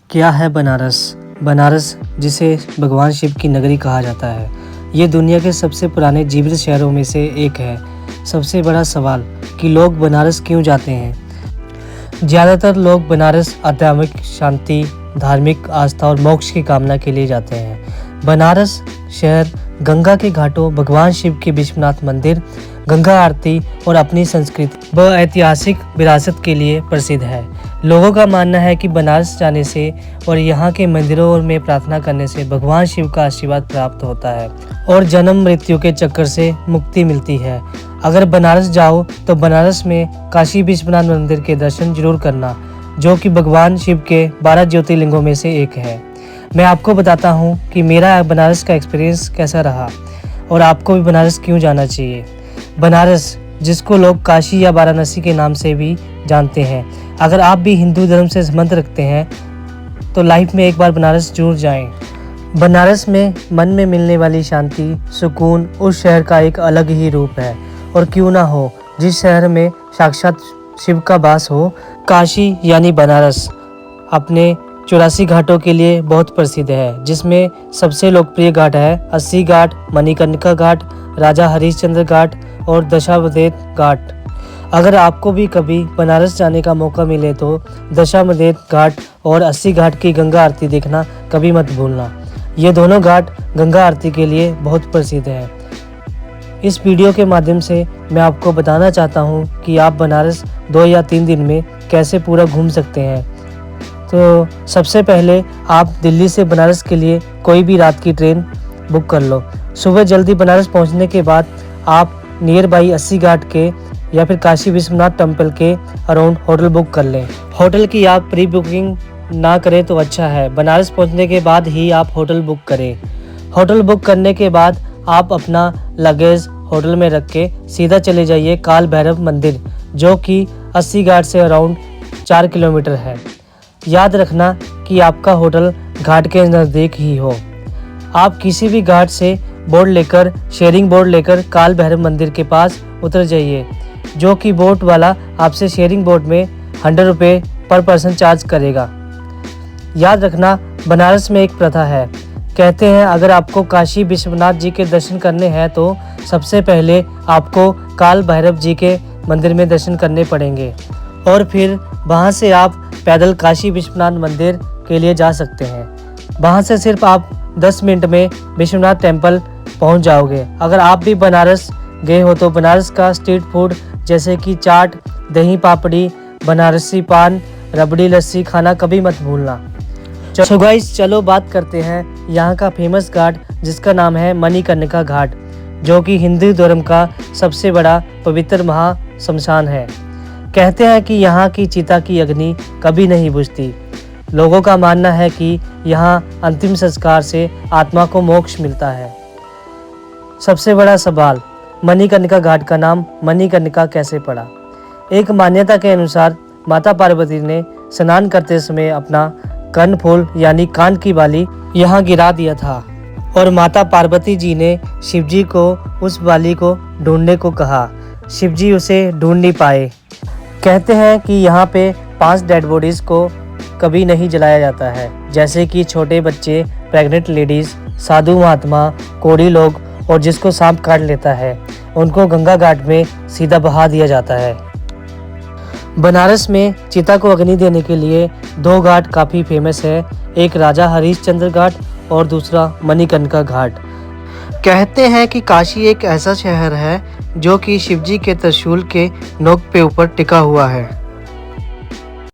क्या है बनारस? बनारस, जिसे भगवान शिव की नगरी कहा जाता है, ये दुनिया के सबसे पुराने जीवित शहरों में से एक है। सबसे बड़ा सवाल कि लोग बनारस क्यों जाते हैं? ज़्यादातर लोग बनारस आध्यात्मिक शांति, धार्मिक आस्था और मोक्ष की कामना के लिए जाते हैं। बनारस शहर गंगा के घाटों, भगवान शिव के विश्वनाथ मंदिर, गंगा आरती और अपनी संस्कृति व ऐतिहासिक विरासत के लिए प्रसिद्ध है। लोगों का मानना है कि बनारस जाने से और यहाँ के मंदिरों में प्रार्थना करने से भगवान शिव का आशीर्वाद प्राप्त होता है और जन्म मृत्यु के चक्कर से मुक्ति मिलती है। अगर बनारस जाओ तो बनारस में काशी विश्वनाथ मंदिर के दर्शन जरूर करना, जो कि भगवान शिव के 12 ज्योतिर्लिंगों में से एक है। मैं आपको बताता हूँ कि मेरा बनारस का एक्सपीरियंस कैसा रहा और आपको भी बनारस क्यों जाना चाहिए। बनारस, जिसको लोग काशी या वाराणसी के नाम से भी जानते हैं, अगर आप भी हिंदू धर्म से संबंध रखते हैं तो लाइफ में एक बार बनारस जरूर जाएं। बनारस में मन में मिलने वाली शांति, सुकून उस शहर का एक अलग ही रूप है। और क्यों ना हो, जिस शहर में साक्षात शिव का वास हो। काशी यानी बनारस अपने 84 घाटों के लिए बहुत प्रसिद्ध है, जिसमें सबसे लोकप्रिय घाट है अस्सी घाट, मणिकर्णिका घाट, राजा हरिश्चंद्र घाट और दशावमेध घाट। अगर आपको भी कभी बनारस जाने का मौका मिले तो दशावमेध घाट और अस्सी घाट की गंगा आरती देखना कभी मत भूलना। ये दोनों घाट गंगा आरती के लिए बहुत प्रसिद्ध है। इस वीडियो के माध्यम से मैं आपको बताना चाहता हूँ कि आप बनारस 2 या 3 दिन में कैसे पूरा घूम सकते हैं। तो सबसे पहले आप दिल्ली से बनारस के लिए कोई भी रात की ट्रेन बुक कर लो। सुबह जल्दी बनारस पहुंचने के बाद आप नियर बाई अस्सी घाट के या फिर काशी विश्वनाथ टेम्पल के अराउंड होटल बुक कर लें। होटल की आप प्री बुकिंग ना करें तो अच्छा है, बनारस पहुंचने के बाद ही आप होटल बुक करें। होटल बुक करने के बाद आप अपना लगेज होटल में रख के सीधा चले जाइए काल भैरव मंदिर, जो कि अस्सी घाट से अराउंड 4 किलोमीटर है। याद रखना कि आपका होटल घाट के नज़दीक ही हो। आप किसी भी घाट से बोर्ड लेकर, शेयरिंग बोर्ड लेकर काल भैरव मंदिर के पास उतर जाइए, जो कि बोट वाला आपसे शेयरिंग बोट में 100 रुपये पर पर्सन चार्ज करेगा। याद रखना, बनारस में एक प्रथा है, कहते हैं अगर आपको काशी विश्वनाथ जी के दर्शन करने हैं तो सबसे पहले आपको काल भैरव जी के मंदिर में दर्शन करने पड़ेंगे और फिर वहां से आप पैदल काशी विश्वनाथ मंदिर के लिए जा सकते हैं। वहां से सिर्फ आप 10 मिनट में विश्वनाथ टेम्पल पहुंच जाओगे। अगर आप भी बनारस गए हो तो बनारस का स्ट्रीट फूड जैसे कि चाट, दही पापड़ी, बनारसी पान, रबड़ी लस्सी खाना कभी मत भूलना। सो गाइस, चलो बात करते हैं यहाँ का फेमस घाट, जिसका नाम है मणिकर्णिका घाट, जो कि हिंदू धर्म का सबसे बड़ा पवित्र महाश्मशान है। कहते हैं कि यहाँ की चिता की अग्नि कभी नहीं बुझती। लोगों का मानना है कि यहाँ अंतिम संस्कार से आत्मा को मोक्ष मिलता है। सबसे बड़ा सवाल, मणिकर्णिका घाट का नाम मणिकर्णिका कैसे पड़ा? एक मान्यता के अनुसार माता पार्वती ने स्नान करते समय अपना कर्णफूल यानी कान की बाली यहाँ गिरा दिया था और माता पार्वती जी ने शिवजी को उस बाली को ढूंढने को कहा। शिवजी उसे ढूंढ नहीं पाए। कहते हैं कि यहाँ पे 5 डेड बॉडीज को कभी नहीं जलाया जाता है, जैसे कि छोटे बच्चे, प्रेग्नेंट लेडीज, साधु महात्मा, कोढ़ी लोग और जिसको सांप काट लेता है, उनको गंगा घाट में सीधा बहा दिया जाता है। बनारस में चिता को अग्नि देने के लिए 2 घाट काफ़ी फेमस है, एक राजा हरिश्चंद्र घाट और दूसरा मणिकर्णिका घाट। कहते हैं कि काशी एक ऐसा शहर है जो कि शिवजी के त्रिशूल के नोक पे ऊपर टिका हुआ है।